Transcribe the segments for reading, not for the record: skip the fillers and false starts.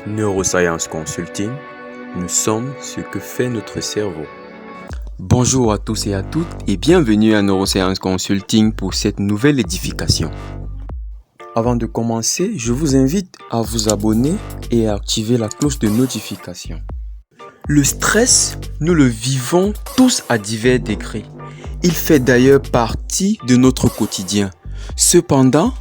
Neuroscience Consulting, nous sommes ce que fait notre cerveau. Bonjour à tous et à toutes et bienvenue à Neuroscience Consulting pour cette nouvelle édification. Avant de commencer, je vous invite à vous abonner et à activer la cloche de notification. Le stress, nous le vivons tous à divers degrés. Il fait d'ailleurs partie de notre quotidien. Cependant,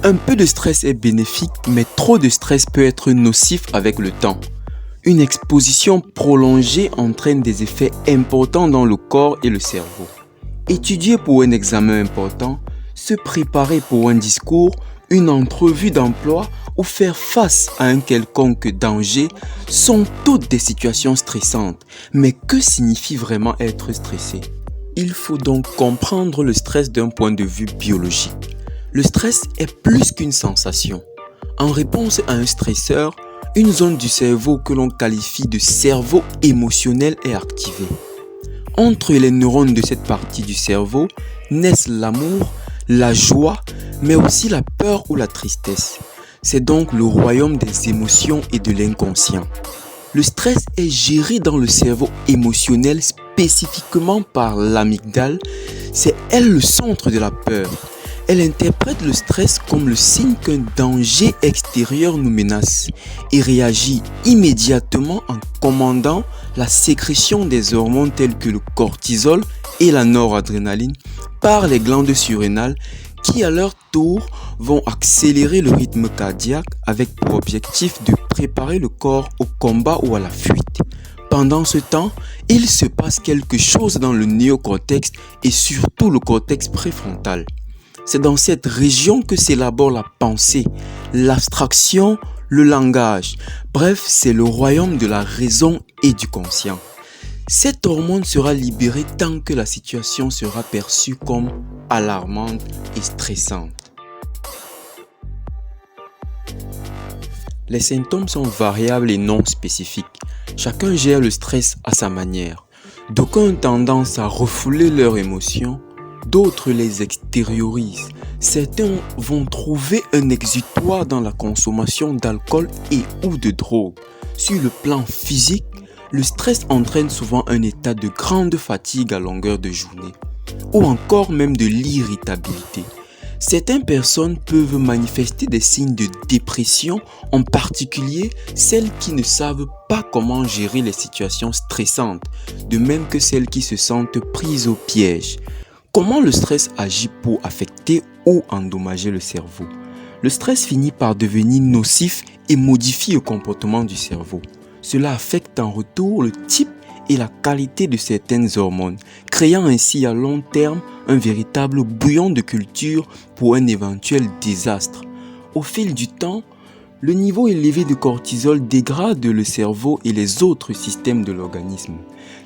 un peu de stress est bénéfique, mais trop de stress peut être nocif avec le temps. Une exposition prolongée entraîne des effets importants dans le corps et le cerveau. Étudier pour un examen important, se préparer pour un discours, une entrevue d'emploi ou faire face à un quelconque danger sont toutes des situations stressantes. Mais que signifie vraiment être stressé? Il faut donc comprendre le stress d'un point de vue biologique. Le stress est plus qu'une sensation. En réponse à un stresseur, une zone du cerveau que l'on qualifie de cerveau émotionnel est activée. Entre les neurones de cette partie du cerveau naissent l'amour, la joie, mais aussi la peur ou la tristesse. C'est donc le royaume des émotions et de l'inconscient. Le stress est géré dans le cerveau émotionnel spécifiquement par l'amygdale. C'est elle le centre de la peur. Elle interprète le stress comme le signe qu'un danger extérieur nous menace et réagit immédiatement en commandant la sécrétion des hormones telles que le cortisol et la noradrénaline par les glandes surrénales qui à leur tour vont accélérer le rythme cardiaque avec pour objectif de préparer le corps au combat ou à la fuite. Pendant ce temps, il se passe quelque chose dans le néocortex et surtout le cortex préfrontal. C'est dans cette région que s'élabore la pensée, l'abstraction, le langage. Bref, c'est le royaume de la raison et du conscient. Cette hormone sera libérée tant que la situation sera perçue comme alarmante et stressante. Les symptômes sont variables et non spécifiques. Chacun gère le stress à sa manière. D'aucuns ont tendance à refouler leurs émotions, d'autres les extériorisent. Certains vont trouver un exutoire dans la consommation d'alcool et ou de drogue. Sur le plan physique, le stress entraîne souvent un état de grande fatigue à longueur de journée ou encore même de l'irritabilité. Certaines personnes peuvent manifester des signes de dépression, en particulier celles qui ne savent pas comment gérer les situations stressantes, de même que celles qui se sentent prises au piège. Comment le stress agit pour affecter ou endommager le cerveau? Le stress finit par devenir nocif et modifie le comportement du cerveau. Cela affecte en retour le type et la qualité de certaines hormones, créant ainsi à long terme un véritable bouillon de culture pour un éventuel désastre. Au fil du temps, le niveau élevé de cortisol dégrade le cerveau et les autres systèmes de l'organisme.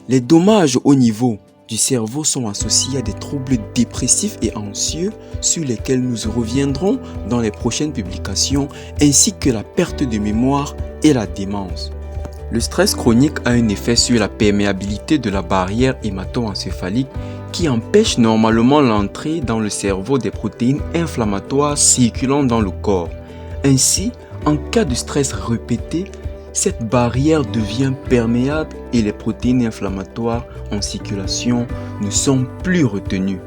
Les dommages au niveau du cerveau sont associés à des troubles dépressifs et anxieux sur lesquels nous reviendrons dans les prochaines publications, ainsi que la perte de mémoire et la démence. Le stress chronique a un effet sur la perméabilité de la barrière hémato-encéphalique qui empêche normalement l'entrée dans le cerveau des protéines inflammatoires circulant dans le corps. Ainsi, en cas de stress répété, cette barrière devient perméable et les protéines inflammatoires en circulation ne sont plus retenues.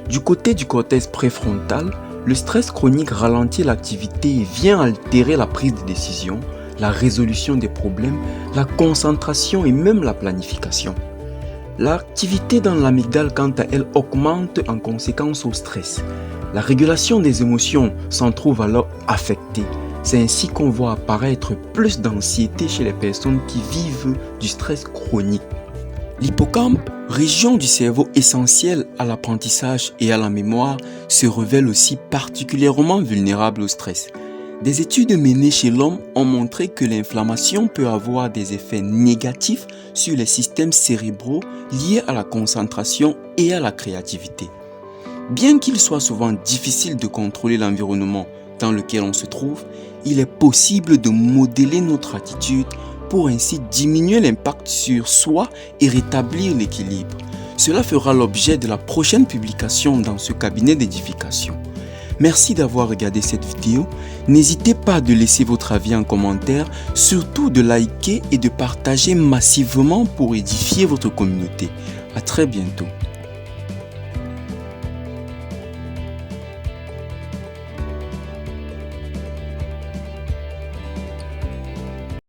Du côté du cortex préfrontal, le stress chronique ralentit l'activité et vient altérer la prise de décision, la résolution des problèmes, la concentration et même la planification. L'activité dans l'amygdale, quant à elle, augmente en conséquence au stress. La régulation des émotions s'en trouve alors affectée. C'est ainsi qu'on voit apparaître plus d'anxiété chez les personnes qui vivent du stress chronique. L'hippocampe, région du cerveau essentielle à l'apprentissage et à la mémoire, se révèle aussi particulièrement vulnérable au stress. Des études menées chez l'homme ont montré que l'inflammation peut avoir des effets négatifs sur les systèmes cérébraux liés à la concentration et à la créativité. Bien qu'il soit souvent difficile de contrôler l'environnement dans lequel on se trouve, il est possible de modeler notre attitude pour ainsi diminuer l'impact sur soi et rétablir l'équilibre. Cela fera l'objet de la prochaine publication dans ce cabinet d'édification. Merci d'avoir regardé cette vidéo. N'hésitez pas de laisser votre avis en commentaire, surtout de liker et de partager massivement pour édifier votre communauté. À très bientôt.